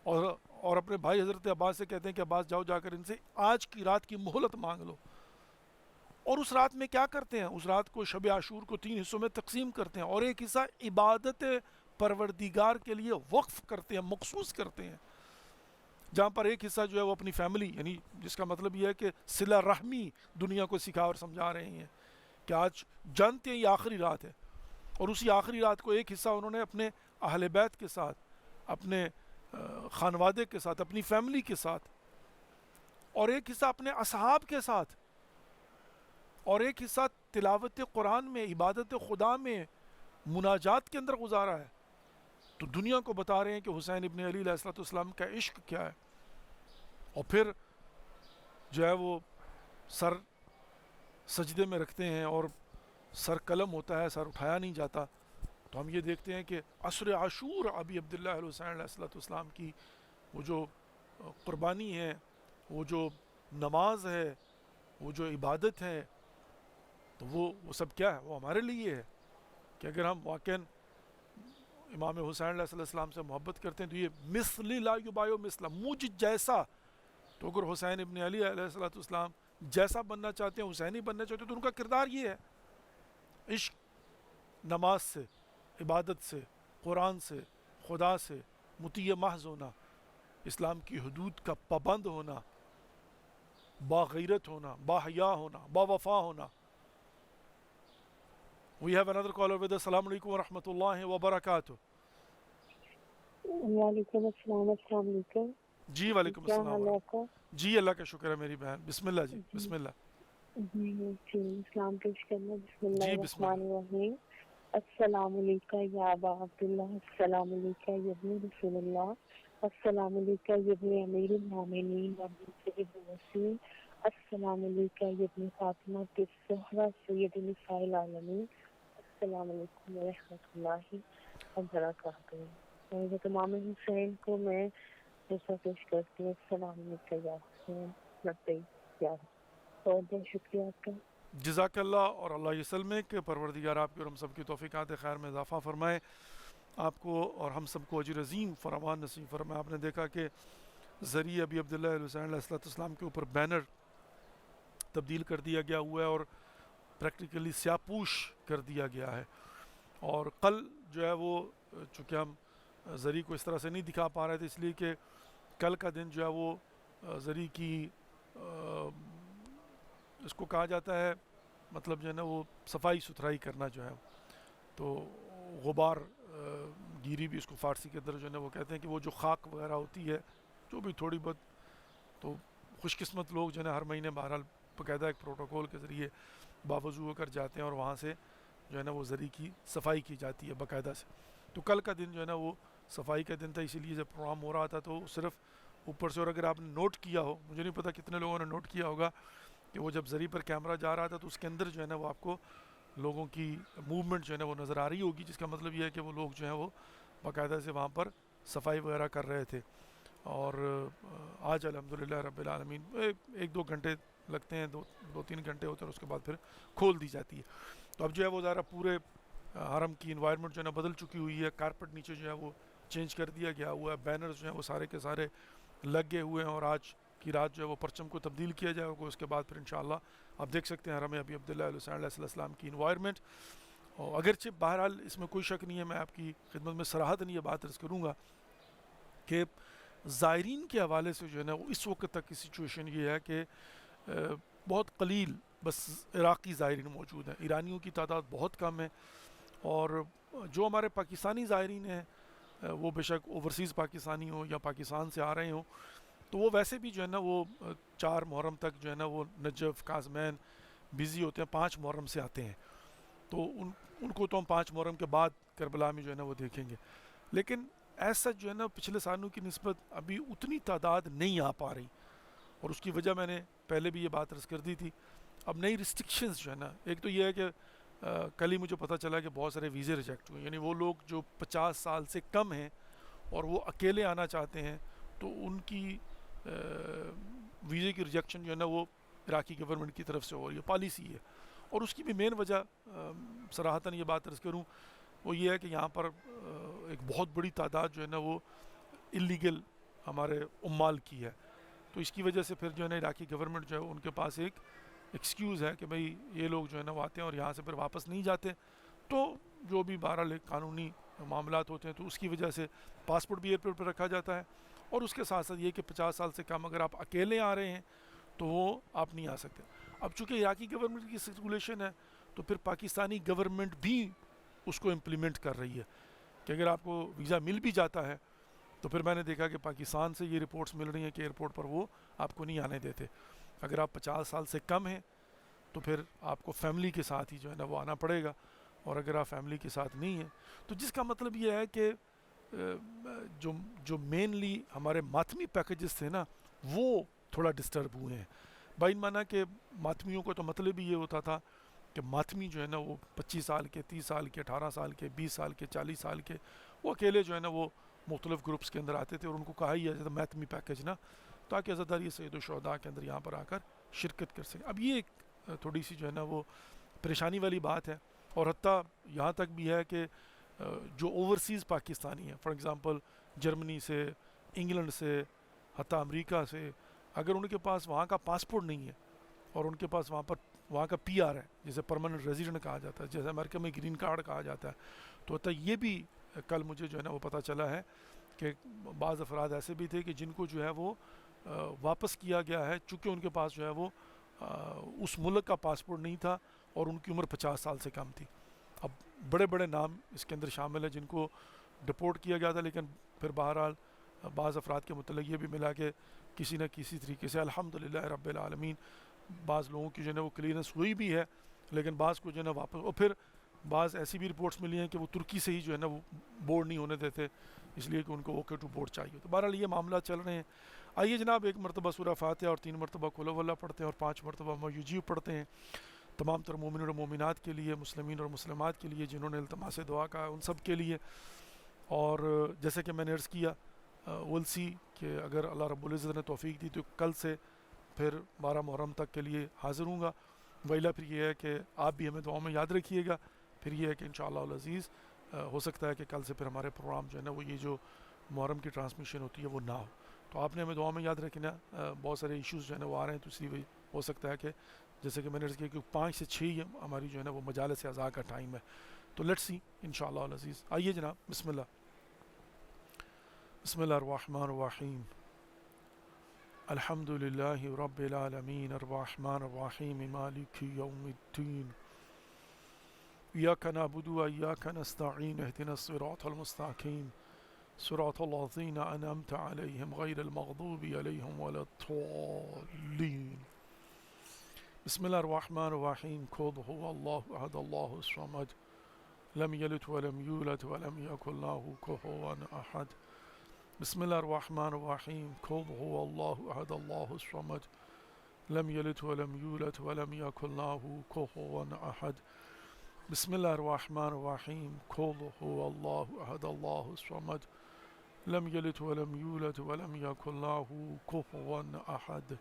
اور اپنے بھائی حضرت عباس سے کہتے ہیں کہ عباس جاؤ جا کر ان سے آج کی رات کی مہلت مانگ لو. اور اس رات میں کیا کرتے ہیں؟ اس رات کو شب عاشور کو 3 حصوں میں تقسیم کرتے ہیں اور ایک حصہ عبادت پروردگار کے لیے وقف کرتے ہیں, مخصوص کرتے ہیں, جہاں پر ایک حصہ جو ہے وہ اپنی فیملی, یعنی جس کا مطلب یہ ہے کہ صلہ رحمی دنیا کو سکھا اور سمجھا رہے ہیں کہ آج جانتے ہیں یہ آخری رات ہے, اور اسی آخری رات کو ایک حصہ انہوں نے اپنے اہل بیت کے ساتھ, اپنے خانوادے کے ساتھ, اپنی فیملی کے ساتھ, اور ایک حصہ اپنے اصحاب کے ساتھ, اور ایک حصہ تلاوت قرآن میں, عبادت خدا میں, مناجات کے اندر گزارا ہے. تو دنیا کو بتا رہے ہیں کہ حسین ابن علی علیہ السلام کا عشق کیا ہے. اور پھر جو ہے وہ سر سجدے میں رکھتے ہیں اور سر قلم ہوتا ہے, سر اٹھایا نہیں جاتا. تو ہم یہ دیکھتے ہیں کہ عصر عاشور ابی عبداللہ الحسین علیہ السلام کی وہ جو قربانی ہے, وہ جو نماز ہے, وہ جو عبادت ہے, تو وہ سب کیا ہے؟ وہ ہمارے لیے ہے کہ اگر ہم واقعاً امام حسین علیہ السلام سے محبت کرتے ہیں تو یہ مثلی لا یبایو مثلا, مجھ جیسا. تو اگر حسین ابن علی علیہ السلام جیسا بننا چاہتے ہیں, حسینی بننا چاہتے ہیں, تو ان کا کردار یہ ہے عشق, نماز سے, عبادت سے, قرآن سے, خدا سے مطیع محض ہونا, اسلام کی حدود کا پابند ہونا, باغیرت ہونا, باحیا ہونا, باوفا ہونا. We have another caller with us. Assalamu alaikum wa rahmatullahi wa barakatuh. وعلیکم السلام. السلام علیکم. جی وعلیکم کیا السلام. حال ہے آپ کا؟ جی اللہ کا شکر ہے میری بہن. بسم اللہ جی, بسم اللہ. جی اسلام پیش کرنا. بسم اللہ جی بسم الرحمن اللہ. الرحیم. السلام علیکم یا ابا عبداللہ, السلام علیکم یا ابن رسول اللہ, السلام علیکم یا ابن امیر المومنین و ابن سید الوسیم, السلام علیکم یا ابن فاطمہ الزہرا سید نساء العالمین, السلام علیکم ورحمۃ اللہ وبرکاتہ. حضرت امام حسین کو میں جیسا پیش کرتی ہوں. السلام علیکم یا حسین نبی یا. بہت بہت شکریہ آپ کا. جزاک اللہ, اور اللہ یہ سلمے کہ پروردگار آپ کی اور ہم سب کی توفیقات خیر میں اضافہ فرمائے, آپ کو اور ہم سب کو اجر عظیم فراوان نصیب فرمائے. آپ نے دیکھا کہ ذریعہ ابی عبداللہ الحسین علیہ السلام کے اوپر بینر تبدیل کر دیا گیا ہوا ہے اور پریکٹیکلی سیاپوش کر دیا گیا ہے. اور کل جو ہے وہ چونکہ ہم زری کو اس طرح سے نہیں دکھا پا رہے تھے, اس لیے کہ کل کا دن جو ہے وہ زری کی اس کو کہا جاتا ہے مطلب جو ہے نا وہ صفائی ستھرائی کرنا جو ہے, تو غبار گیری بھی اس کو فارسی کے اندر جو ہے نا وہ کہتے ہیں کہ وہ جو خاک وغیرہ ہوتی ہے جو بھی تھوڑی بہت, تو خوش قسمت لوگ جو ہے نا ہر مہینے بہرحال باقاعدہ ایک پروٹوکول کے ذریعے باوضو ہو کر جاتے ہیں اور وہاں سے جو ہے نا وہ زری کی صفائی کی جاتی ہے باقاعدہ سے. تو کل کا دن جو ہے نا وہ صفائی کا دن تھا, اسی لیے جب پروگرام ہو رہا تھا تو صرف اوپر سے, اور اگر آپ نے نوٹ کیا ہو, مجھے نہیں پتا کتنے لوگوں نے نوٹ کیا ہوگا کہ وہ جب زری پر کیمرہ جا رہا تھا تو اس کے اندر جو ہے نا وہ آپ کو لوگوں کی موومنٹ جو ہے نا وہ نظر آ رہی ہوگی, جس کا مطلب یہ ہے کہ وہ لوگ جو ہیں وہ باقاعدہ سے وہاں پر صفائی وغیرہ کر رہے تھے. اور آج الحمدللہ رب العالمین 1-2 گھنٹے لگتے ہیں, 2-3 گھنٹے ہوتے ہیں, اور اس کے بعد پھر کھول دی جاتی ہے. تو اب جو ہے وہ ذرا پورے حرم کی انوائرمنٹ جو ہے نا بدل چکی ہوئی ہے, کارپٹ نیچے جو ہے وہ چینج کر دیا گیا ہوا ہے, بینرز جو ہیں وہ سارے کے سارے لگے ہوئے ہیں, اور آج کی رات جو ہے وہ پرچم کو تبدیل کیا جائے گا. اس کے بعد پھر انشاءاللہ آپ دیکھ سکتے ہیں حرم ابی عبداللہ الحسین علیہ السلام کی انوائرمنٹ. اور اگرچہ بہرحال اس میں کوئی شک نہیں ہے, میں آپ کی خدمت میں صراحتاً یہ بات عرض کروں گا کہ زائرین کے حوالے سے جو ہے نا وہ اس وقت تک کی سچویشن یہ ہے کہ بہت قلیل بس عراقی زائرین موجود ہیں, ایرانیوں کی تعداد بہت کم ہے, اور جو ہمارے پاکستانی زائرین ہیں وہ بے شک اوورسیز پاکستانی ہوں یا پاکستان سے آ رہے ہوں، تو وہ ویسے بھی جو ہے نا وہ 4 محرم تک جو ہے نا وہ نجف کاظمین بزی ہوتے ہیں، 5 محرم سے آتے ہیں، تو ان کو تو ہم 5 محرم کے بعد کربلا میں جو ہے نا وہ دیکھیں گے. لیکن ایسا جو ہے نا پچھلے سالوں کی نسبت ابھی اتنی تعداد نہیں آ پا رہی، اور اس کی وجہ میں نے پہلے بھی یہ بات عرض کر دی تھی. اب نئی ریسٹرکشنز جو ہے نا، ایک تو یہ ہے کہ کل ہی مجھے پتہ چلا کہ بہت سارے ویزے ریجیکٹ ہوئے، یعنی وہ لوگ جو 50 سال سے کم ہیں اور وہ اکیلے آنا چاہتے ہیں تو ان کی ویزے کی ریجیکشن جو ہے نا وہ عراقی گورنمنٹ کی طرف سے ہو رہی ہے، پالیسی ہے. اور اس کی بھی مین وجہ صراحتاً یہ بات عرض کروں وہ یہ ہے کہ یہاں پر ایک بہت بڑی تعداد جو ہے نا وہ اللیگل ہمارے عمال کی ہے. تو اس کی وجہ سے پھر جو ہے نا عراقی گورنمنٹ جو ہے ان کے پاس ایک ایکسکیوز ہے کہ بھئی یہ لوگ جو ہے نا وہ آتے ہیں اور یہاں سے پھر واپس نہیں جاتے. تو جو بھی بہرحال قانونی معاملات ہوتے ہیں تو اس کی وجہ سے پاسپورٹ بھی ایئرپورٹ پر رکھا جاتا ہے. اور اس کے ساتھ ساتھ یہ کہ 50 سال سے کم اگر آپ اکیلے آ رہے ہیں تو وہ آپ نہیں آ سکتے. اب چونکہ عراقی گورنمنٹ کی ریگولیشن ہے تو پھر پاکستانی گورنمنٹ بھی اس کو امپلیمنٹ کر رہی ہے کہ اگر آپ کو ویزا مل بھی جاتا ہے تو پھر میں نے دیکھا کہ پاکستان سے یہ رپورٹس مل رہی ہیں کہ ایئرپورٹ پر وہ آپ کو نہیں آنے دیتے. اگر آپ 50 سال سے کم ہیں تو پھر آپ کو فیملی کے ساتھ ہی جو ہے نا وہ آنا پڑے گا، اور اگر آپ فیملی کے ساتھ نہیں ہیں تو جس کا مطلب یہ ہے کہ جو مینلی ہمارے ماتمی پیکیجز تھے نا وہ تھوڑا ڈسٹرب ہوئے ہیں. بائن مانا کہ ماتمیوں کو تو مطلب ہی یہ ہوتا تھا کہ ماتمی جو ہے نا وہ 25 سال کے، 30 سال کے، 18 سال کے، 20 سال کے، 40 سال کے، وہ اکیلے جو ہے نا وہ مختلف گروپس کے اندر آتے تھے اور ان کو کہا ہی جاتا تھا ماتمی پیکیج نا، تاکہ عزاداری سید الشہداء کے اندر یہاں پر آ کر شرکت کر سکیں. اب یہ ایک تھوڑی سی جو ہے نا وہ پریشانی والی بات ہے. اور حتیٰ یہاں تک بھی ہے کہ جو اوورسیز پاکستانی ہیں، فار ایگزامپل جرمنی سے، انگلینڈ سے، حتیٰ امریکہ سے، اگر ان کے پاس وہاں کا پاسپورٹ نہیں ہے اور ان کے پاس وہاں کا پی آر ہے، جسے پرماننٹ ریزیڈنٹ کہا جاتا ہے، جیسے امریکہ میں گرین کارڈ کہا جاتا ہے، تو حتیٰ یہ بھی کل مجھے جو ہے نا وہ پتہ چلا ہے کہ بعض افراد ایسے بھی تھے کہ جن کو جو ہے وہ واپس کیا گیا ہے چونکہ ان کے پاس جو ہے وہ اس ملک کا پاسپورٹ نہیں تھا اور ان کی عمر 50 سال سے کم تھی. اب بڑے بڑے نام اس کے اندر شامل ہیں جن کو ڈپورٹ کیا گیا تھا، لیکن پھر بہرحال بعض افراد کے متعلق یہ بھی ملا کہ کسی نہ کسی طریقے سے الحمدللہ رب العالمین بعض لوگوں کی جو ہے نا وہ کلیئرنس ہوئی بھی ہے، لیکن بعض کو جو ہے نا واپس، اور پھر بعض ایسی بھی رپورٹس ملی ہیں کہ وہ ترکی سے ہی جو ہے نا وہ بورڈ نہیں ہونے دیتے اس لیے کہ ان کو اوکے ٹو بورڈ چاہیے. تو بہرحال یہ معاملات چل رہے ہیں. آئیے جناب ایک مرتبہ سورہ فاتحہ اور 3 مرتبہ قل هو اللہ پڑھتے ہیں اور 5 مرتبہ ما یجیب پڑھتے ہیں تمام تر مومنین اور مومنات کے لیے، مسلمین اور مسلمات کے لیے جنہوں نے التماس دعا کہا ان سب کے لیے. اور جیسے کہ میں نے عرض کیا ولسی کہ اگر اللہ رب العزت نے توفیق دی تو کل سے پھر 12 محرم تک کے لیے حاضر ہوں گا. ویلا پھر یہ ہے کہ آپ بھی ہمیں دعاؤں میں یاد رکھیے گا. پھر یہ ہے کہ انشاءاللہ العزیز ہو سکتا ہے کہ کل سے پھر ہمارے پروگرام جو ہے نا وہ یہ جو محرم کی ٹرانسمیشن ہوتی ہے وہ نہ ہو. تو آپ نے ہمیں دعا میں یاد رکھنا. بہت سارے ایشوز جو ہے نا وہ آ رہے ہیں تو اس لیے ہو سکتا ہے کہ جیسے کہ میں نے عرض کیا کہ 5 سے 6 ہماری جو ہے نا وہ مجالس اعضاء کا ٹائم ہے. تو لیٹس سی انشاءاللہ العزیز. آئیے جناب بسم اللہ. بسم اللہ الرحمن الرحیم. الحمد للہ رب العالمین الرحمن الرحیم مالک یوم الدین. ایاک نعبد و ایاک نستعین اهدنا الصراط المستقیم صراط الذین انعمت علیہم غیر المغضوب علیہم ولا الضالین. بسم اللہ الرحمن الرحیم. قل هو اللہ احد اللہ الصمد لم یلد ولم یولد ولم یکن له کفوا احد. بسم اللہ الرحمن الرحیم. قل هو اللہ احد اللہ الصمد لم یلد ولم یولد ولم یکن له کفوا احد. بسم اللہ الرحمن الرحیم. قل هو اللہ احد اللہ الصمد لم یلد ولم یولد ولم یکن له کفوا احد.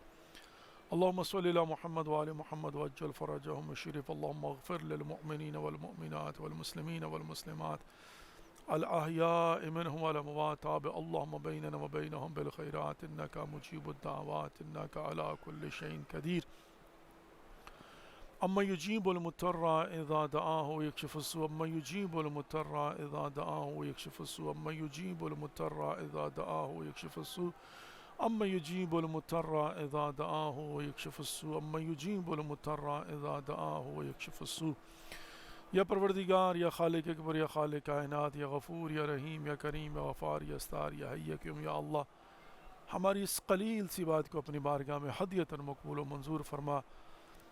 اللهم صل على محمد وعلى محمد وعجل فرجهم الشريف. اللهم اغفر للمؤمنين والمؤمنات والمسلمين والمسلمات الأحياء منهم والأموات. تابع اللهم بيننا وبينهم بالخيرات إنك مجيب الدعوات إنك على كل شيء قدير. أما يجيب المضطر إذا دعاه ويكشف السوء. أما يجيب المضطر إذا دعاه ويكشف السوء. أما يجيب المضطر إذا دعاه ويكشف السوء. أما يجيب المضطر إذا دعاه ويكشف السوء. أما يجيب المضطر إذا دعاه ويكشف السوء. یا پروردگار، یا خالق اکبر، یا خالق کائنات، یا غفور، یا رحیم، یا کریم، یا غفار، یا استار، یا حی، یا قیوم، یا اللہ، ہماری اس قلیل سی بات کو اپنی بارگاہ میں ہدیۃً مقبول و منظور فرما۔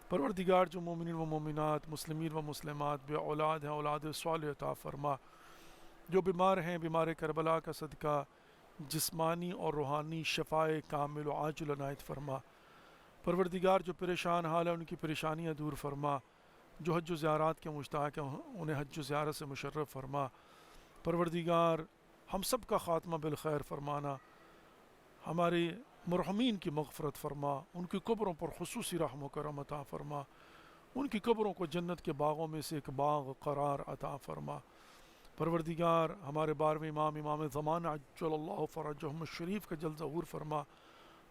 پروردگار جو مومنین و مومنات، مسلمین و مسلمات بے اولاد ہیں، اولاد صالح عطا فرما۔ جو بیمار ہیں، بیمار کربلا کا صدقہ جسمانی اور روحانی شفائے کامل و عاجل عنایت فرما۔ پروردگار جو پریشان حال ہیں ان کی پریشانیاں دور فرما۔ جو حج و زیارات کے مشتاق ہیں انہیں حج و زیارت سے مشرف فرما۔ پروردگار ہم سب کا خاتمہ بالخیر فرمانا، ہمارے مرحومین کی مغفرت فرما، ان کی قبروں پر خصوصی رحم و کرم عطا فرما، ان کی قبروں کو جنت کے باغوں میں سے ایک باغ قرار عطا فرما۔ پروردگار ہمارے 12ویں امام زمانہ عجل اللہ فرجہم الشریف کا جلد ظہور فرما،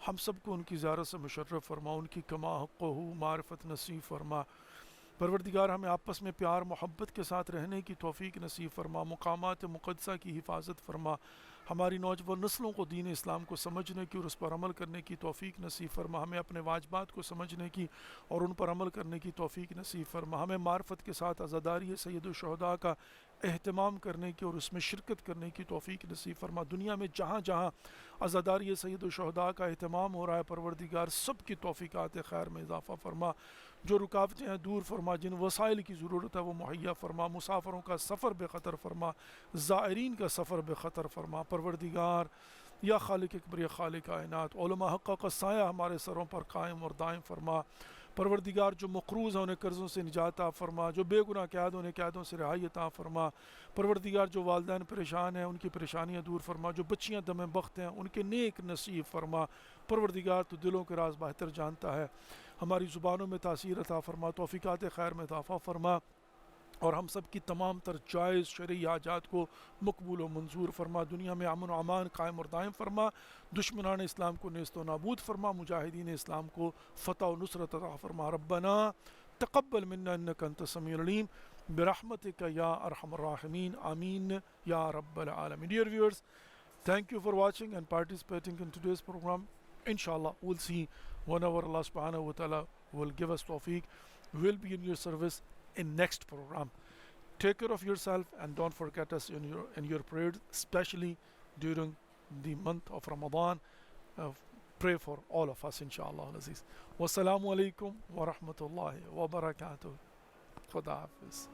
ہم سب کو ان کی زیارت سے مشرف فرما، ان کی کما حقہ معرفت نصیب فرما۔ پروردگار ہمیں آپس میں پیار محبت کے ساتھ رہنے کی توفیق نصیب فرما، مقامات مقدسہ کی حفاظت فرما، ہماری نوجوان نسلوں کو دین اسلام کو سمجھنے کی اور اس پر عمل کرنے کی توفیق نصیب فرما، ہمیں اپنے واجبات کو سمجھنے کی اور ان پر عمل کرنے کی توفیق نصیب فرما، ہمیں معرفت کے ساتھ عزاداری سید الشہداء کا اہتمام کرنے کی اور اس میں شرکت کرنے کی توفیق نصیب فرما۔ دنیا میں جہاں جہاں عزاداری سید الشہداء کا اہتمام ہو رہا ہے پروردگار سب کی توفیقات خیر میں اضافہ فرما، جو رکاوٹیں ہیں دور فرما، جن وسائل کی ضرورت ہے وہ مہیا فرما، مسافروں کا سفر بے خطر فرما، زائرین کا سفر بے خطر فرما۔ پروردگار یا خالق اکبر، یا خالق کائنات، علماء حقہ کا سایہ ہمارے سروں پر قائم اور دائم فرما۔ پروردگار جو مقروض ہیں انہیں قرضوں سے نجات عطا فرما، جو بے گناہ قید انہیں قیدوں سے رہائی عطا فرما۔ پروردگار جو والدین پریشان ہیں ان کی پریشانیاں دور فرما، جو بچیاں دم بخت ہیں ان کے نیک نصیب فرما۔ پروردگار تو دلوں کے راز بہتر جانتا ہے، ہماری زبانوں میں تاثیر عطا فرما، توفیقات خیر میں اضافہ فرما، اور ہم سب کی تمام تر جائز شرعی حاجات کو مقبول و منظور فرما۔ دنیا میں امن و امان قائم اور دائم فرما، دشمنان اسلام کو نیست و نابود فرما، مجاہدین اسلام کو فتح و نصرت عطا فرما۔ ربنا تقبل منا انک انت السمیع العلیم برحمتک یا ارحم الراحمین، آمین یا رب العالمین۔ Dear viewers, thank you for watching and participating in today's program. Inshallah, we'll see whenever Allah subhanahu wa ta'ala will give us tawfiq. We'll be in your service in next program. Take care of yourself and don't forget us in your prayers, especially during the month of Ramadan. Pray for all of us, inshallah. Wassalamu alaikum wa rahmatullahi wa barakatuh. Khuda Hafiz.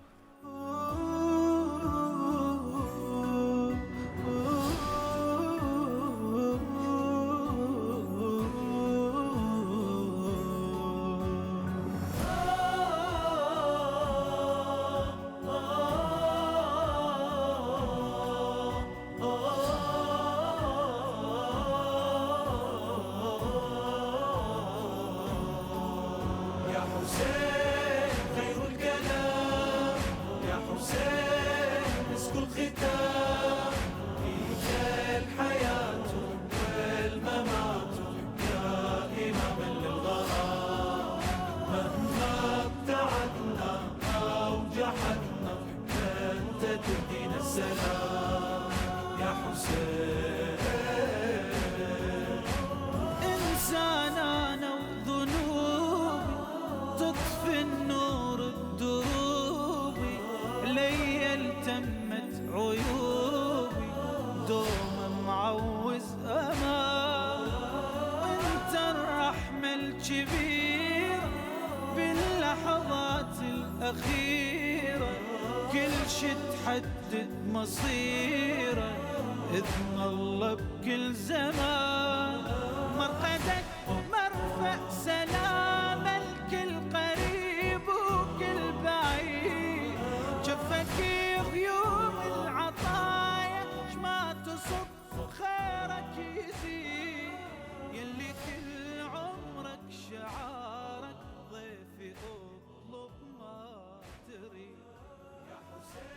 الأخيرة كل شي تحدد مصيره إذن الله بكل زمان مرقدك